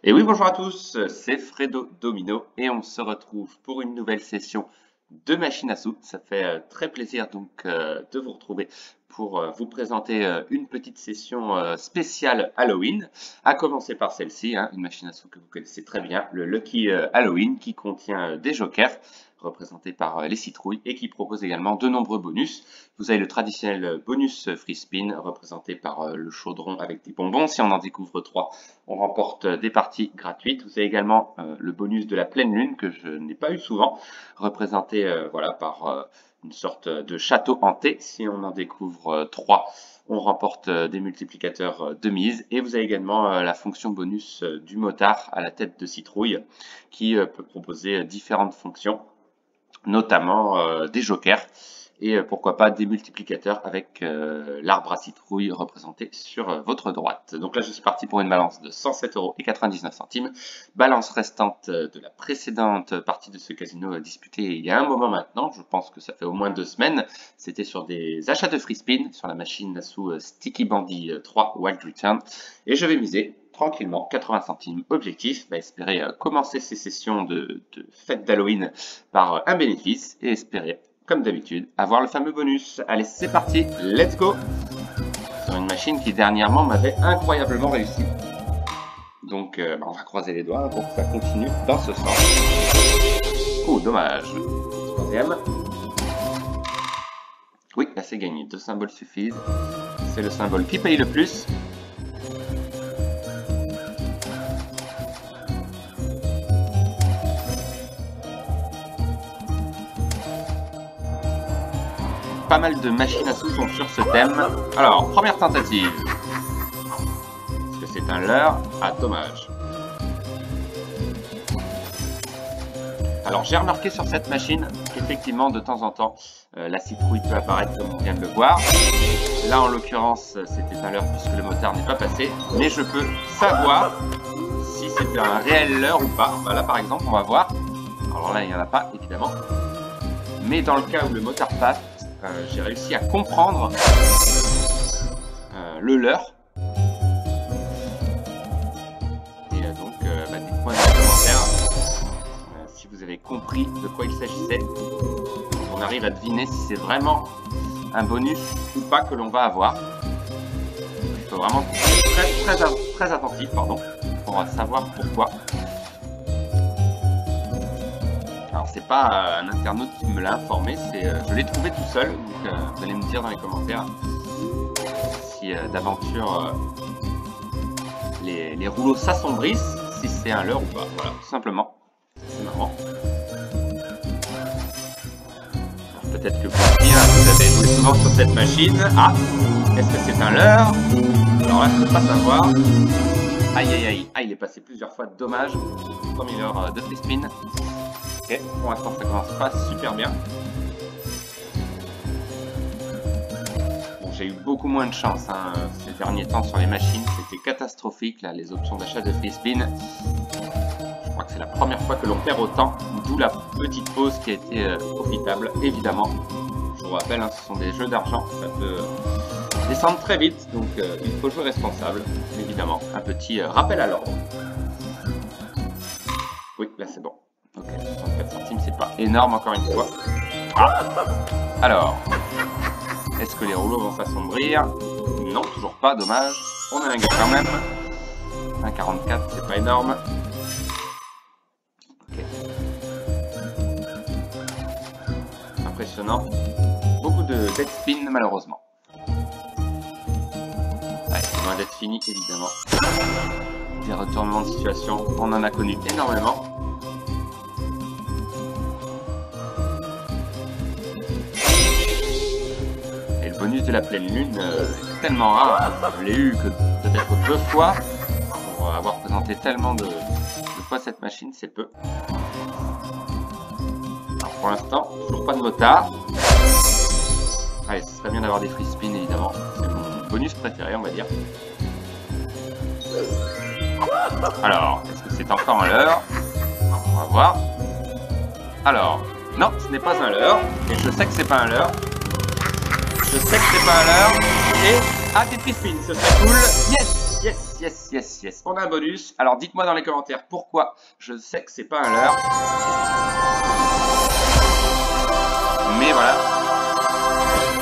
Et oui, bonjour à tous, c'est Fredo Domino et on se retrouve pour une nouvelle session de machine à sous. Ça fait très plaisir donc de vous retrouver pour vous présenter une petite session spéciale Halloween, à commencer par celle-ci, hein, une machine à sous que vous connaissez très bien, le Lucky Halloween, qui contient des jokers représentés par les citrouilles et qui propose également de nombreux bonus. Vous avez le traditionnel bonus free spin représenté par le chaudron avec des bonbons. Si on en découvre 3, on remporte des parties gratuites. Vous avez également le bonus de la pleine lune que je n'ai pas eu souvent, représenté voilà, par une sorte de château hanté. Si on en découvre 3, on remporte des multiplicateurs de mise. Et vous avez également la fonction bonus du motard à la tête de citrouille qui peut proposer différentes fonctions, notamment des jokers et pourquoi pas des multiplicateurs avec l'arbre à citrouille représenté sur votre droite. Donc là, je suis parti pour une balance de 107,99 €. Balance restante de la précédente partie de ce casino disputée il y a un moment maintenant. Je pense que ça fait au moins 2 semaines. C'était sur des achats de free spin sur la machine à sous Sticky Bandit 3 Wild Return. Et je vais miser tranquillement 80 centimes. Objectif, espérer commencer ces sessions de fête d'Halloween par un bénéfice et espérer, comme d'habitude, avoir le fameux bonus. Allez, c'est parti, let's go! Sur une machine qui dernièrement m'avait incroyablement réussi. Donc on va croiser les doigts pour que ça continue dans ce sens. Oh, dommage. Troisième. Oui, là c'est gagné, 2 symboles suffisent. C'est le symbole qui paye le plus. Pas mal de machines à sous sont sur ce thème. Alors, première tentative. Est-ce que c'est un leurre? Ah, dommage. Alors, j'ai remarqué sur cette machine qu'effectivement, de temps en temps, la citrouille peut apparaître comme on vient de le voir. Là, en l'occurrence, c'était un leurre puisque le motard n'est pas passé. Mais je peux savoir si c'était un réel leurre ou pas. Là, par exemple, on va voir. Alors là, il n'y en a pas, évidemment. Mais dans le cas où le motard passe, j'ai réussi à comprendre le leurre. Et donc, dites-moi dans les commentaires si vous avez compris de quoi il s'agissait. On arrive à deviner si c'est vraiment un bonus ou pas que l'on va avoir. Il faut vraiment être très attentif pour savoir pourquoi. Alors c'est pas un internaute qui me l'a informé, je l'ai trouvé tout seul, donc vous allez me dire dans les commentaires si d'aventure les rouleaux s'assombrissent, si c'est un leurre ou pas, voilà, tout simplement. C'est marrant. Peut-être que vous avez joué souvent sur cette machine. Ah, est-ce que c'est un leurre? Alors là je ne peux pas savoir. Aïe aïe aïe, ah il est passé plusieurs fois, dommage. Premier leurre de free spin. Ok, pour l'instant ça commence pas super bien. Bon, j'ai eu beaucoup moins de chance ces derniers temps sur les machines, c'était catastrophique là, les options d'achat de free spin. Je crois que c'est la première fois que l'on perd autant, d'où la petite pause qui a été profitable, évidemment. Je vous rappelle, ce sont des jeux d'argent, ça peut descendre très vite, donc il faut jouer responsable, évidemment. Un petit rappel à l'ordre. Oui, là c'est bon. Ok, 64 centimes, c'est pas énorme encore une fois. Ah. Alors, est-ce que les rouleaux vont s'assombrir? Non, toujours pas, dommage. On a un gars quand même. 1,44, c'est pas énorme. Ok. Impressionnant. Beaucoup de dead spin malheureusement. Ouais, c'est loin d'être fini évidemment. Des retournements de situation, on en a connu énormément. Bonus de la pleine lune est tellement rare, je l'ai eu que peut-être 2 fois pour avoir présenté tellement de fois cette machine, c'est peu. Alors pour l'instant, toujours pas de motard. Allez, ce serait bien d'avoir des free spin évidemment, c'est mon bonus préféré on va dire. Alors, est-ce que c'est encore un leurre? On va voir. Alors, non, ce n'est pas un leurre, et je sais que c'est pas un leurre. Je sais que c'est pas à l'heure. Et ah, des free spin, ce serait cool. Yes, yes. Yes, yes, yes, yes. On a un bonus. Alors dites-moi dans les commentaires pourquoi je sais que c'est pas un leurre. Mais voilà.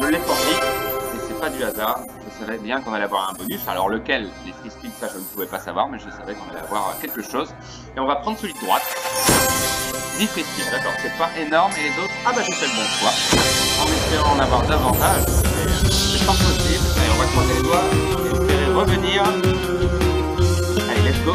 Je l'ai sorti. Et c'est pas du hasard. Je savais bien qu'on allait avoir un bonus. Alors lequel? Les free spins, ça je ne pouvais pas savoir, mais je savais qu'on allait avoir quelque chose. Et on va prendre celui de droite. 10 free spins, d'accord. C'est pas énorme. Et les autres, ah bah j'ai fait le bon choix. En espérant en avoir davantage. C'est pas possible. Allez, on va croiser les doigts et espérer revenir. Allez, let's go.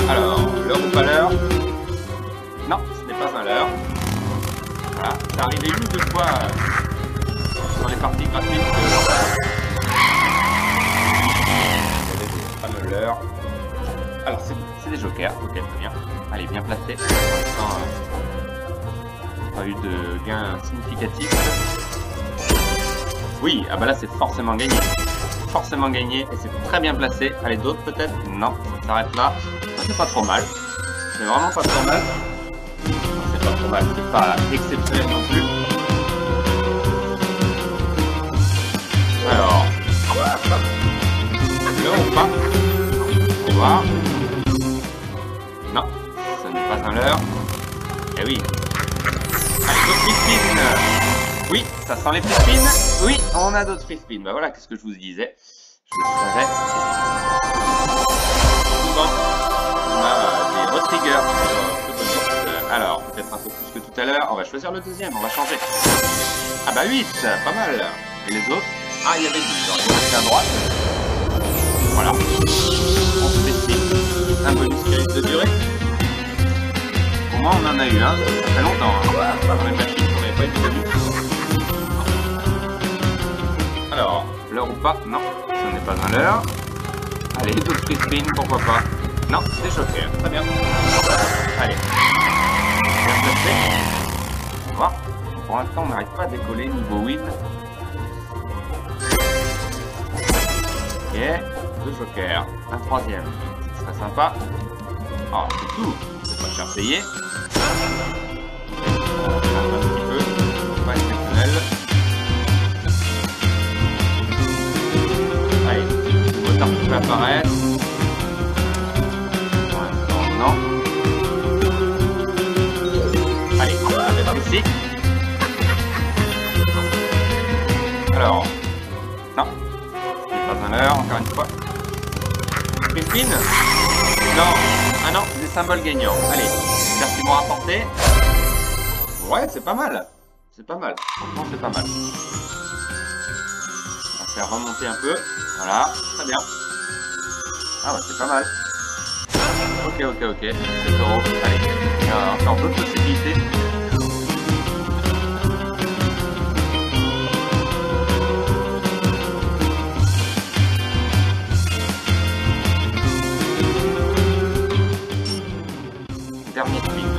Alors, l'heure ou pas l'heure? Non, ce n'est pas un leurre. Voilà, c'est arrivé une ou deux fois dans les parties gratuites. Des fameux leurres. Alors, c'est des jokers, ok, très bien. Allez, bien placé. Pour l'instant, pas eu de gain significatif. Oui, ah bah là, c'est forcément gagné. Forcément gagné, et c'est très bien placé. Allez, d'autres peut-être? Non, ça s'arrête là. C'est pas trop mal. C'est vraiment pas trop mal. C'est pas trop mal, c'est pas exceptionnel non plus. Alors, là ou pas? On va voir. Non, ce n'est pas un leurre. Eh oui. Allez, d'autres free spins. Oui, ça sent les free spins. Oui, on a d'autres free spins. Bah voilà, qu'est-ce que je vous disais. Je le savais. Souvent, on a des retriggers sur ce bonus. Alors, peut-être un peu plus que tout à l'heure. On va choisir le deuxième, on va changer. Ah bah 8, pas mal. Et les autres? Ah, il y avait 10. Alors, il reste à droite. Voilà. On se fait un bonus qui risque de durer. Au moins, on en a eu un. Ça fait longtemps. Hein. Dans les machines, on n'avait pas eu de bonus. Alors, l'heure ou pas? Non, ce n'est pas un leurre. Allez, d'autres free spins, pourquoi pas? Non, c'est des jokers. Très bien. Allez. Bien placé. On va voir. Pour l'instant, on n'arrive pas à décoller niveau win. Ok. 2 jokers. Un troisième. Ce serait sympa. Ah, c'est tout. C'est pas cher payé. Un petit peu. Pas exceptionnel. Allez. Le motard qui peut apparaître. Non. Allez, on va mettre ici. Alors, non, ce n'est pas un leurre, encore une fois. Free spin? Non, ah non, des symboles gagnants. Allez, j'espère qu'ils vont rapporter. Ouais, c'est pas mal. C'est pas mal, franchement c'est pas mal. On va faire remonter un peu. Voilà, très bien. Ah ouais, c'est pas mal. Ok, 7 €. Allez, il y a encore d'autres possibilités. Dernier spin.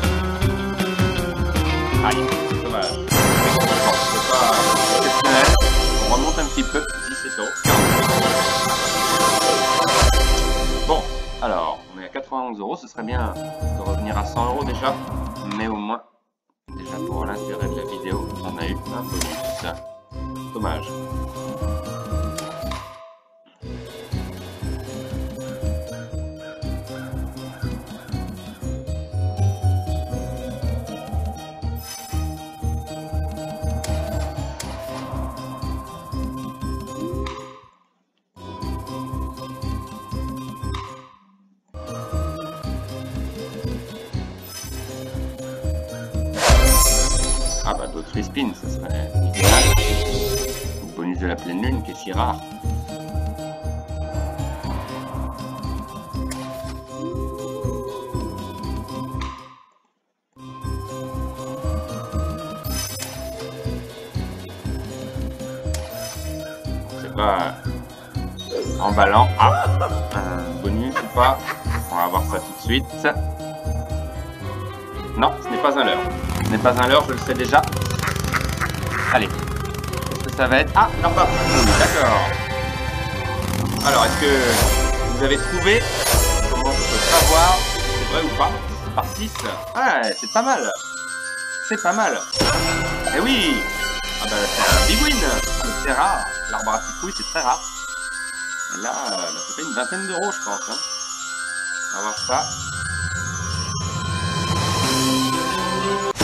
Aïe, dommage. Bon, c'est pas exceptionnel. On remonte un petit peu. 17 €. Bon, alors, on est à 91 €, ce serait bien de revenir à 100 € déjà, mais au moins, déjà pour l'intérêt de la vidéo, on a eu un bonus. Dommage. Ah bah d'autres free spins, ça serait idéal. Le bonus de la pleine lune qui est si rare. C'est pas emballant. Ah, un bonus ou pas? On va voir ça tout de suite. Non, ce n'est pas un leurre. Ce n'est pas un leurre, je le sais déjà. Allez, ça va être... Ah, l'arbre à citrouille, d'accord. Alors, est-ce que vous avez trouvé comment je peux savoir si c'est vrai ou pas? Par 6. Ah, c'est pas mal. C'est pas mal. Eh oui. Ah bah, c'est un big win. C'est rare. L'arbre à citrouille, c'est très rare. Et là, ça fait une vingtaine d'euros, je pense. Hein. On va voir ça.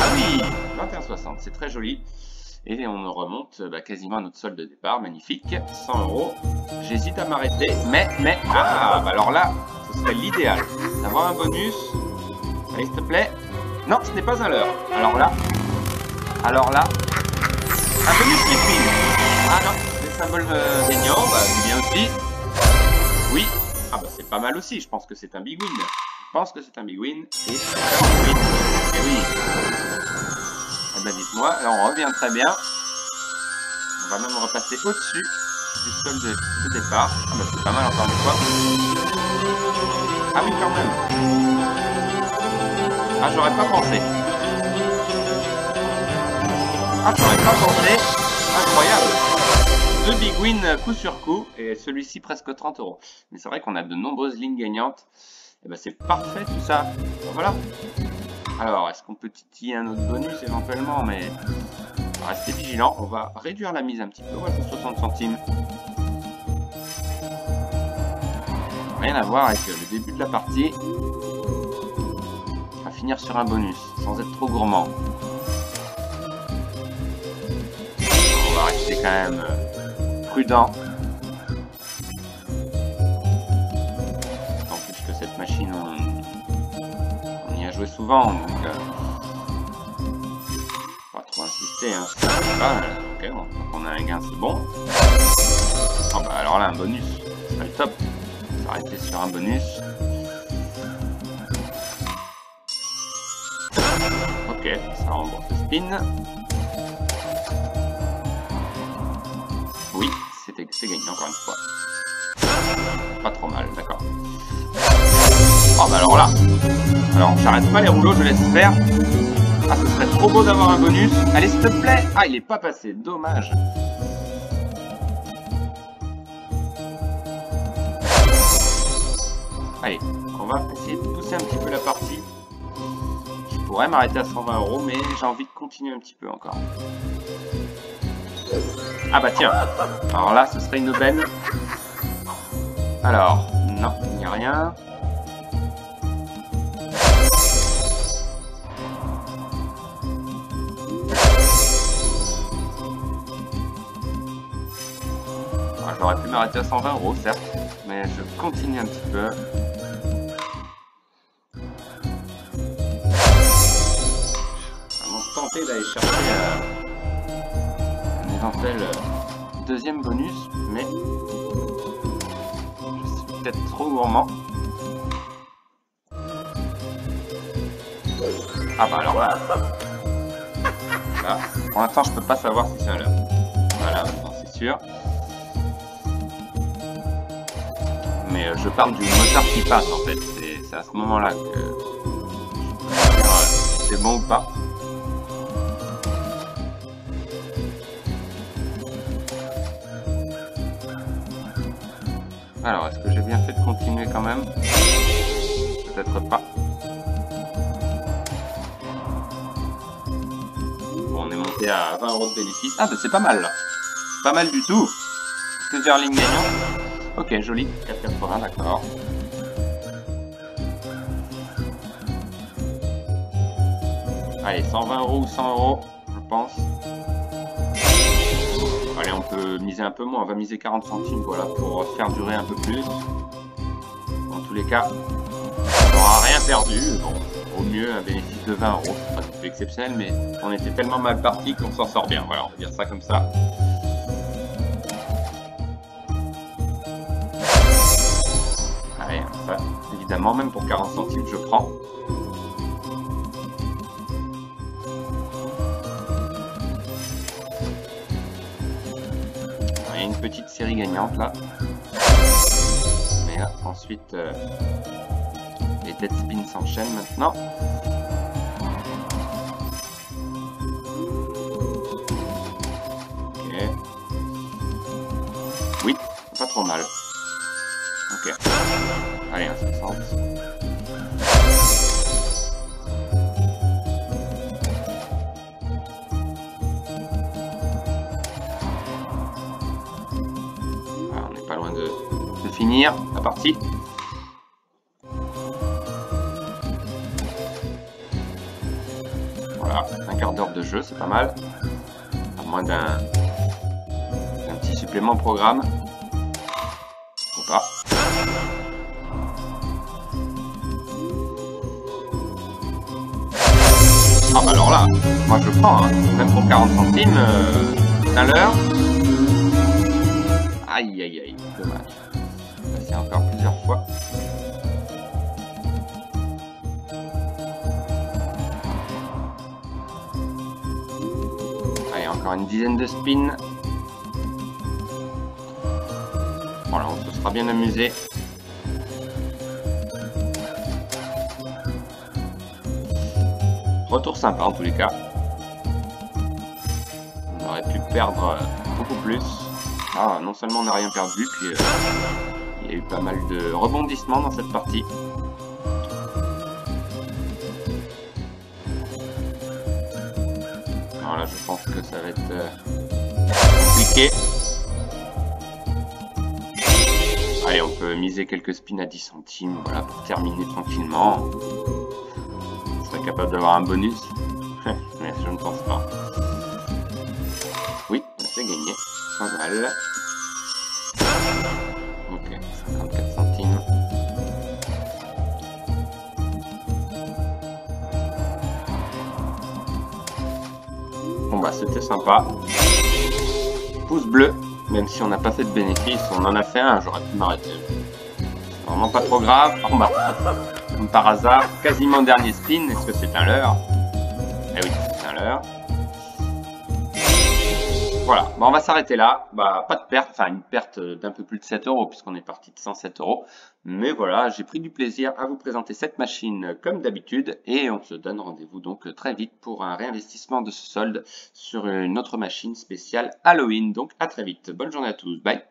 Ah oui, 21,60, c'est très joli. Et on remonte quasiment à notre solde de départ, magnifique, 100 euros. J'hésite à m'arrêter, mais, ah, bah alors là, ce serait l'idéal, d'avoir un bonus. Allez, s'il te plaît. Non, ce n'est pas un leurre. Alors là, un bonus liquide. Ah non, les symboles gagnants, bah c'est bien aussi. Oui, ah bah c'est pas mal aussi, je pense que c'est un big win. Je pense que c'est un big win, et c'est un big win. Et oui. Eh ben dites-moi, là on revient très bien. On va même repasser au-dessus du solde de départ. Ah bah c'est pas mal encore une fois. Ah oui quand même. Ah j'aurais pas pensé. Ah j'aurais pas pensé. Incroyable. 2 big wins coup sur coup et celui-ci presque 30 euros. Mais c'est vrai qu'on a de nombreuses lignes gagnantes. Et ben c'est parfait tout ça. Voilà. Alors, est-ce qu'on peut titiller un autre bonus éventuellement? Mais restez vigilant, on va réduire la mise un petit peu, on va faire 60 centimes. Rien à voir avec le début de la partie. On va finir sur un bonus, sans être trop gourmand. On va rester quand même prudent. En plus que cette machine, on y a joué souvent, donc pas trop insister, hein. Ok, on a un gain, c'est bon. Oh bah alors là, un bonus, ce serait le top. On va rester sur un bonus. Ok, ça rembourse le spin. Oui, c'est gagné encore une fois. Pas trop mal, d'accord. Oh bah alors là. Alors j'arrête pas les rouleaux, je laisse faire. Ah, ce serait trop beau d'avoir un bonus. Allez, s'il te plaît. Ah, il est pas passé, dommage. Allez, on va essayer de pousser un petit peu la partie. Je pourrais m'arrêter à 120 euros, mais j'ai envie de continuer un petit peu encore. Ah bah tiens. Alors là, ce serait une aubaine. Alors, non, il n'y a rien. J'aurais pu m'arrêter à 120 euros, certes, mais je continue un petit peu. Vraiment tenter d'aller chercher un éventuel deuxième bonus, mais je suis peut-être trop gourmand. Ah bah alors là, pour l'instant je peux pas savoir si c'est un leurre. Voilà, maintenant c'est sûr. Mais je parle du motard qui passe en fait, c'est à ce moment-là que je peux dire c'est bon ou pas. Alors, est-ce que j'ai bien fait de continuer quand même? Peut-être pas. Bon, on est monté à 20 euros de bénéfice. Ah bah c'est pas mal là. Pas mal du tout. Plusieurs lignes gagnantes. Ok, joli. 4,80, d'accord. Allez, 120 euros ou 100 euros, je pense. Allez, on peut miser un peu moins. On va miser 40 centimes, voilà, pour faire durer un peu plus. Dans tous les cas, on n'aura rien perdu. Bon, au mieux, un bénéfice de 20 euros. C'est pas tout à fait exceptionnel, mais on était tellement mal parti qu'on s'en sort bien. Voilà, on va dire ça comme ça. Allez, ça, évidemment, même pour 40 centimes, je prends. Il y a une petite série gagnante là. Mais là, ensuite, les dead spins s'enchaînent maintenant. Ok. Oui, pas trop mal. Ok. Allez, un 60. Voilà, on n'est pas loin de finir la partie. Voilà, un quart d'heure de jeu, c'est pas mal. À moins d'un petit supplément programme. Ou pas. Ah bah alors là, moi je prends, hein. Même pour 40 centimes, tout à l'heure. Aïe aïe aïe, dommage. C'est encore plusieurs fois. Allez, encore une dizaine de spins. Voilà, on se sera bien amusé. Retour sympa en tous les cas. On aurait pu perdre beaucoup plus. Ah, non seulement on n'a rien perdu, puis il y a eu pas mal de rebondissements dans cette partie. Alors là, je pense que ça va être compliqué. Allez, on peut miser quelques spins à 10 centimes, voilà, pour terminer tranquillement. On serait capable d'avoir un bonus, mais je ne pense pas. Oui, c'est gagné, pas mal. Ok, 54 centimes. Bon bah c'était sympa. Pouce bleu, même si on n'a pas fait de bénéfice, on en a fait un, j'aurais pu m'arrêter. Vraiment pas trop grave. Oh bah, comme par hasard, quasiment dernier spin, est-ce que c'est un leurre? Eh oui, c'est un leurre. Voilà, bon, on va s'arrêter là. Bah, pas de perte, enfin une perte d'un peu plus de 7 € puisqu'on est parti de 107 €. Mais voilà, j'ai pris du plaisir à vous présenter cette machine comme d'habitude et on se donne rendez-vous donc très vite pour un réinvestissement de ce solde sur une autre machine spéciale Halloween. Donc à très vite. Bonne journée à tous. Bye.